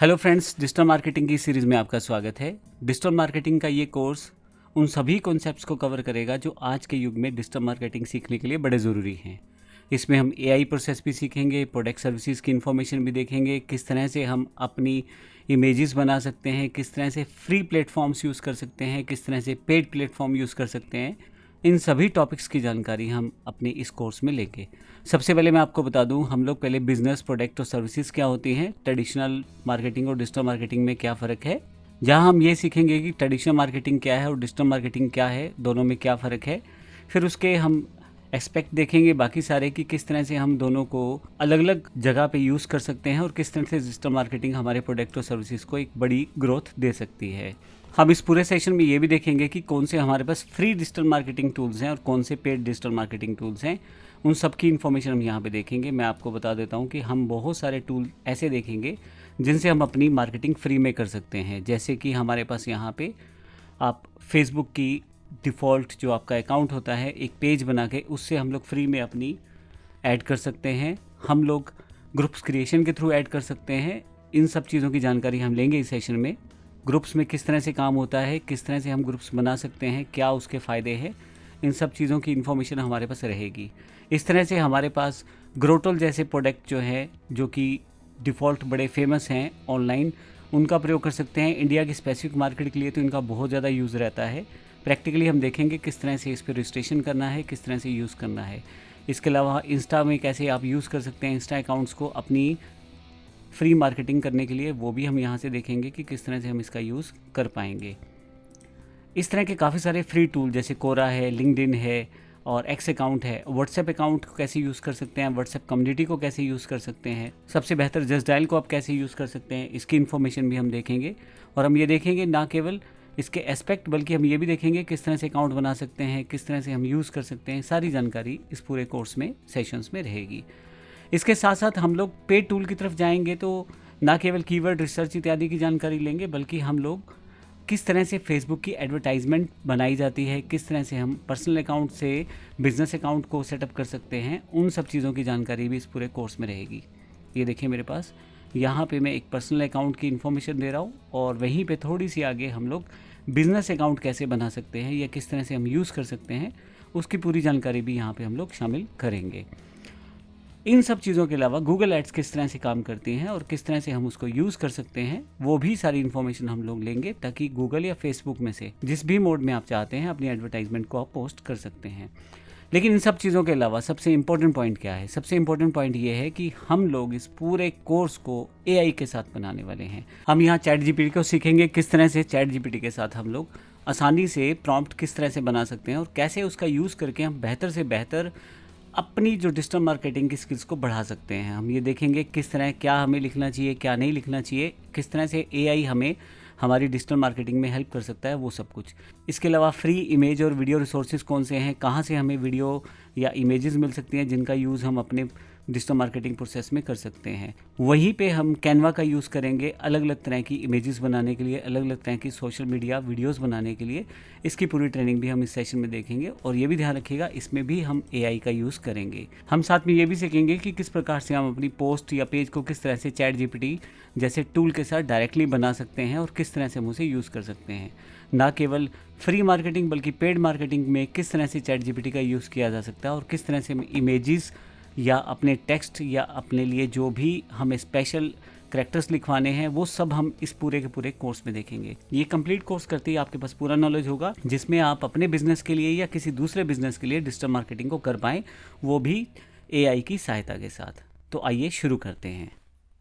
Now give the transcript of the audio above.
Hello friends, digital marketing की series में आपका स्वागत है। डिजिटल मार्केटिंग का ये कोर्स उन सभी कॉन्सेप्ट्स को कवर करेगा जो आज के युग में डिजिटल मार्केटिंग सीखने के लिए बड़े ज़रूरी हैं। इसमें हम एआई प्रोसेस भी सीखेंगे, प्रोडक्ट सर्विसेज की इन्फॉर्मेशन भी देखेंगे, किस तरह से हम अपनी इमेजेस बना सकते हैं, किस तरह से फ्री प्लेटफॉर्म्स यूज़ कर सकते हैं, किस तरह से पेड प्लेटफॉर्म यूज़ कर सकते हैं। इन सभी टॉपिक्स की जानकारी हम अपने इस कोर्स में लेंगे। सबसे पहले मैं आपको बता दूं, हम लोग पहले बिजनेस, प्रोडक्ट और सर्विसेज क्या होती हैं, ट्रेडिशनल मार्केटिंग और डिजिटल मार्केटिंग में क्या फ़र्क है। जहां हम ये सीखेंगे कि ट्रेडिशनल मार्केटिंग क्या है और डिजिटल मार्केटिंग क्या है, दोनों में क्या फ़र्क है। फिर उसके हम एस्पेक्ट देखेंगे बाकी सारे कि किस तरह से हम दोनों को अलग अलग जगह पे यूज़ कर सकते हैं और किस तरह से डिजिटल मार्केटिंग हमारे प्रोडक्ट और सर्विसेज को एक बड़ी ग्रोथ दे सकती है। हम इस पूरे सेशन में ये भी देखेंगे कि कौन से हमारे पास फ्री डिजिटल मार्केटिंग टूल्स हैं और कौन से पेड डिजिटल मार्केटिंग टूल्स हैं। उन सब की इन्फॉर्मेशन हम यहाँ पे देखेंगे। मैं आपको बता देता हूँ कि हम बहुत सारे टूल ऐसे देखेंगे जिनसे हम अपनी मार्केटिंग फ्री में कर सकते हैं। जैसे कि हमारे पास यहाँ पे आप फेसबुक की डिफ़ॉल्ट जो आपका अकाउंट होता है, एक पेज बना के उससे हम लोग फ्री में अपनी ऐड कर सकते हैं। हम लोग ग्रुप्स क्रिएशन के थ्रू ऐड कर सकते हैं। इन सब चीज़ों की जानकारी हम लेंगे इस सेशन में। ग्रुप्स में किस तरह से काम होता है, किस तरह से हम ग्रुप्स बना सकते हैं, क्या उसके फ़ायदे हैं, इन सब चीज़ों की इन्फॉर्मेशन हमारे पास रहेगी। इस तरह से हमारे पास ग्रोटल जैसे प्रोडक्ट जो है, जो कि डिफ़ॉल्ट बड़े फेमस हैं ऑनलाइन, उनका प्रयोग कर सकते हैं। इंडिया की स्पेसिफिक मार्केट के लिए तो इनका बहुत ज़्यादा यूज़ रहता है। प्रैक्टिकली हम देखेंगे किस तरह से इस पर रजिस्ट्रेशन करना है, किस तरह से यूज़ करना है। इसके अलावा इंस्टा में कैसे आप यूज़ कर सकते हैं इंस्टा अकाउंट्स को अपनी फ्री मार्केटिंग करने के लिए, वो भी हम यहाँ से देखेंगे कि किस तरह से हम इसका यूज़ कर पाएंगे। इस तरह के काफ़ी सारे फ्री टूल जैसे कोरा है, लिंक्डइन है और एक्स अकाउंट है। व्हाट्सएप अकाउंट को कैसे यूज़ कर सकते हैं, व्हाट्सएप कम्युनिटी को कैसे यूज़ कर सकते हैं, सबसे बेहतर जस्ट डायल को आप कैसे यूज़ कर सकते हैं, इसकी इन्फॉर्मेशन भी हम देखेंगे। और हम ये देखेंगे ना केवल इसके एस्पेक्ट, बल्कि हम ये भी देखेंगे किस तरह से अकाउंट बना सकते हैं, किस तरह से हम यूज़ कर सकते हैं। सारी जानकारी इस पूरे कोर्स में सेशंस में रहेगी। इसके साथ साथ हम लोग पेड टूल की तरफ जाएंगे तो ना केवल कीवर्ड रिसर्च इत्यादि की जानकारी लेंगे, बल्कि हम लोग किस तरह से फेसबुक की एडवर्टाइजमेंट बनाई जाती है, किस तरह से हम पर्सनल अकाउंट से बिजनेस अकाउंट को सेटअप कर सकते हैं, उन सब चीज़ों की जानकारी भी इस पूरे कोर्स में रहेगी। ये देखिए मेरे पास यहाँ पे मैं एक पर्सनल अकाउंट की इन्फॉर्मेशन दे रहा हूँ और वहीं पे थोड़ी सी आगे हम लोग बिज़नेस अकाउंट कैसे बना सकते हैं या किस तरह से हम यूज़ कर सकते हैं, उसकी पूरी जानकारी भी यहाँ पे हम लोग शामिल करेंगे। इन सब चीज़ों के अलावा गूगल एड्स किस तरह से काम करती हैं और किस तरह से हम उसको यूज़ कर सकते हैं, वो भी सारी इन्फॉर्मेशन हम लोग लेंगे, ताकि गूगल या फेसबुक में से जिस भी मोड में आप चाहते हैं अपनी एडवर्टाइजमेंट को आप पोस्ट कर सकते हैं। लेकिन इन सब चीज़ों के अलावा सबसे इम्पोर्टेंट पॉइंट क्या है? सबसे इम्पोर्टेंट पॉइंट ये है कि हम लोग इस पूरे कोर्स को एआई के साथ बनाने वाले हैं। हम यहाँ चैट जीपीटी को सीखेंगे, किस तरह से चैट जीपीटी के साथ हम लोग आसानी से प्रॉम्प्ट किस तरह से बना सकते हैं और कैसे उसका यूज़ करके हम बेहतर से बेहतर अपनी जो डिजिटल मार्केटिंग की स्किल्स को बढ़ा सकते हैं। हम ये देखेंगे किस तरह क्या हमें लिखना चाहिए, क्या नहीं लिखना चाहिए, किस तरह से एआई हमें हमारी डिजिटल मार्केटिंग में हेल्प कर सकता है, वो सब कुछ। इसके अलावा फ्री इमेज और वीडियो रिसोर्सेज कौन से हैं, कहाँ से हमें वीडियो या इमेजेस मिल सकती हैं जिनका यूज़ हम अपने डिजिटल मार्केटिंग प्रोसेस में कर सकते हैं। वहीं पे हम कैनवा का यूज़ करेंगे अलग अलग तरह की इमेजेस बनाने के लिए, अलग अलग तरह की सोशल मीडिया वीडियोस बनाने के लिए। इसकी पूरी ट्रेनिंग भी हम इस सेशन में देखेंगे और ये भी ध्यान रखिएगा, इसमें भी हम एआई का यूज़ करेंगे। हम साथ में ये भी सीखेंगे कि किस प्रकार से हम अपनी पोस्ट या पेज को किस तरह से चैट जीपीटी जैसे टूल के साथ डायरेक्टली बना सकते हैं और किस तरह से हम उसे यूज़ कर सकते हैं। ना केवल फ्री मार्केटिंग बल्कि पेड मार्केटिंग में किस तरह से चैट जीपीटी का यूज़ किया जा सकता है और किस तरह से हम इमेजेस या अपने टेक्स्ट या अपने लिए जो भी हमें स्पेशल करैक्टर्स लिखवाने हैं, वो सब हम इस पूरे के पूरे कोर्स में देखेंगे। ये कंप्लीट कोर्स करते ही आपके पास पूरा नॉलेज होगा, जिसमें आप अपने बिजनेस के लिए या किसी दूसरे बिजनेस के लिए डिजिटल मार्केटिंग को कर पाएँ, वो भी एआई की सहायता के साथ। तो आइए शुरू करते हैं।